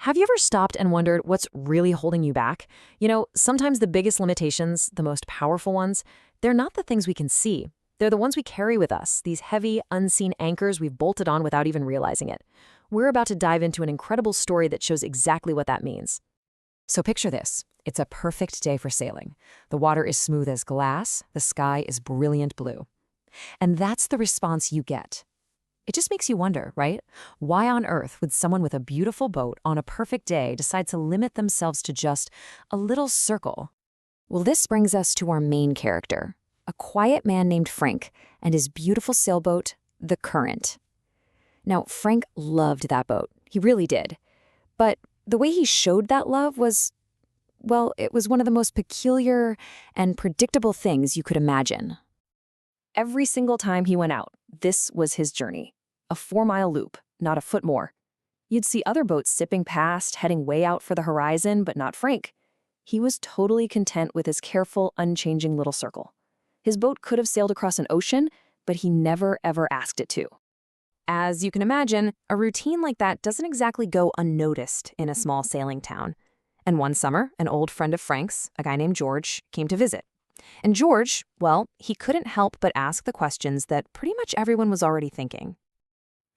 Have you ever stopped and wondered what's really holding you back? Sometimes the biggest limitations, the most powerful ones, they're not the things we can see. They're the ones we carry with us, these heavy, unseen anchors we've bolted on without even realizing it. We're about to dive into an incredible story that shows exactly what that means. So picture this. It's a perfect day for sailing. The water is smooth as glass, the sky is brilliant blue. And that's the response you get. It just makes you wonder, right? Why on earth would someone with a beautiful boat on a perfect day decide to limit themselves to just a little circle? Well, this brings us to our main character, a quiet man named Frank and his beautiful sailboat, the Current. Now, Frank loved that boat. He really did. But the way he showed that love was, well, it was one of the most peculiar and predictable things you could imagine. Every single time he went out, this was his journey. A 4-mile loop, not a foot more. You'd see other boats zipping past, heading way out for the horizon, but not Frank. He was totally content with his careful, unchanging little circle. His boat could have sailed across an ocean, but he never, ever asked it to. As you can imagine, a routine like that doesn't exactly go unnoticed in a small sailing town. And one summer, an old friend of Frank's, a guy named George, came to visit. And George, well, he couldn't help but ask the questions that pretty much everyone was already thinking.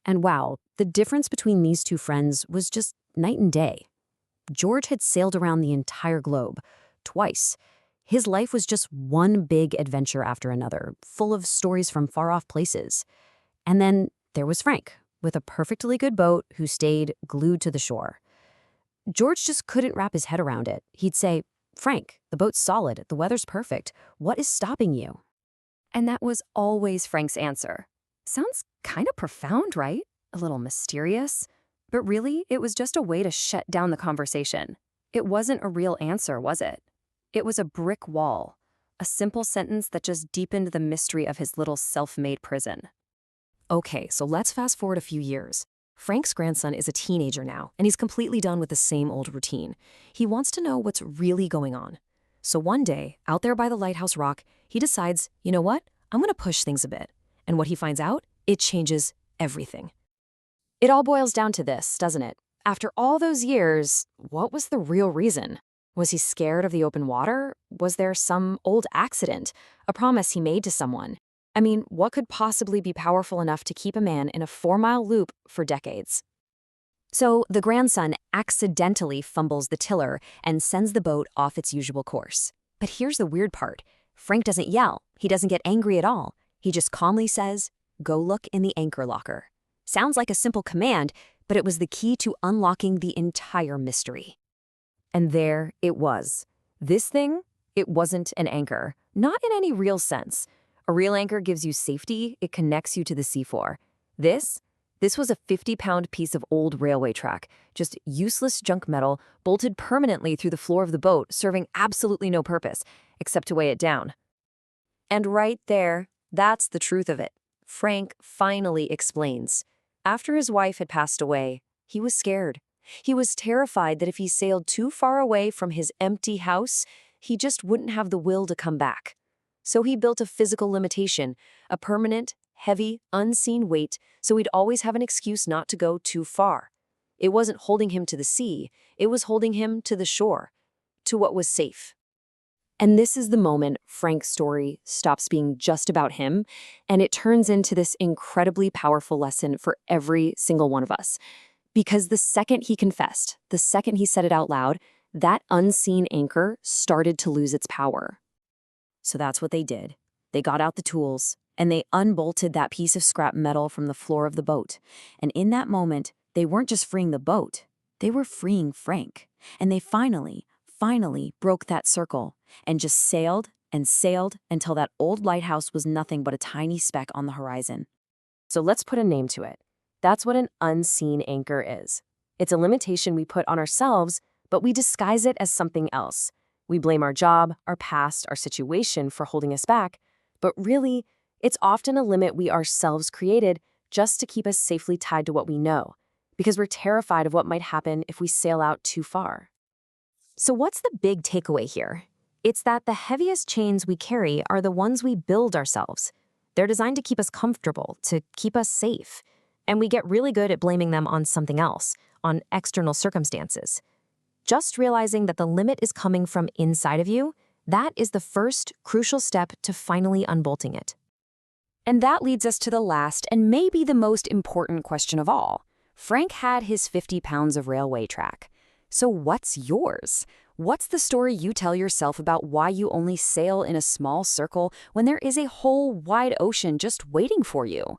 And wow, the difference between these two friends was just night and day. George had sailed around the entire globe, twice. His life was just one big adventure after another, full of stories from far-off places. And then there was Frank, with a perfectly good boat who stayed glued to the shore. George just couldn't wrap his head around it. He'd say, "Frank, the boat's solid, the weather's perfect. What is stopping you?" And that was always Frank's answer. Sounds kind of profound, right? A little mysterious. But really, it was just a way to shut down the conversation. It wasn't a real answer, was it? It was a brick wall, a simple sentence that just deepened the mystery of his little self-made prison. Okay, so let's fast forward a few years. Frank's grandson is a teenager now, and he's completely done with the same old routine. He wants to know what's really going on. So one day, out there by the lighthouse rock, he decides, you know what? I'm going to push things a bit. And what he finds out, it changes everything. It all boils down to this, doesn't it? After all those years, what was the real reason? Was he scared of the open water? Was there some old accident, a promise he made to someone? I mean, what could possibly be powerful enough to keep a man in a 4-mile loop for decades? So the grandson accidentally fumbles the tiller and sends the boat off its usual course. But here's the weird part. Frank doesn't yell. He doesn't get angry at all. He just calmly says, "Go look in the anchor locker." Sounds like a simple command, but it was the key to unlocking the entire mystery. And there it was. This thing, it wasn't an anchor, not in any real sense. A real anchor gives you safety, it connects you to the seafloor. This was a 50-pound piece of old railway track, just useless junk metal bolted permanently through the floor of the boat, serving absolutely no purpose, except to weigh it down. And right there, that's the truth of it. Frank finally explains. After his wife had passed away, he was scared. He was terrified that if he sailed too far away from his empty house, he just wouldn't have the will to come back. So he built a physical limitation, a permanent, heavy, unseen weight, so he'd always have an excuse not to go too far. It wasn't holding him to the sea, it was holding him to the shore, to what was safe. And this is the moment Frank's story stops being just about him, and it turns into this incredibly powerful lesson for every single one of us. Because the second he confessed, the second he said it out loud, that unseen anchor started to lose its power. So that's what they did. They got out the tools, and they unbolted that piece of scrap metal from the floor of the boat. And in that moment, they weren't just freeing the boat, they were freeing Frank. And they finally broke that circle and just sailed and sailed until that old lighthouse was nothing but a tiny speck on the horizon. So let's put a name to it. That's what an unseen anchor is. It's a limitation we put on ourselves, but we disguise it as something else. We blame our job, our past, our situation for holding us back, but really, it's often a limit we ourselves created just to keep us safely tied to what we know, because we're terrified of what might happen if we sail out too far. So what's the big takeaway here? It's that the heaviest chains we carry are the ones we build ourselves. They're designed to keep us comfortable, to keep us safe. And we get really good at blaming them on something else, on external circumstances. Just realizing that the limit is coming from inside of you, that is the first crucial step to finally unbolting it. And that leads us to the last and maybe the most important question of all. Frank had his 50 pounds of railway track. So what's yours? What's the story you tell yourself about why you only sail in a small circle when there is a whole wide ocean just waiting for you?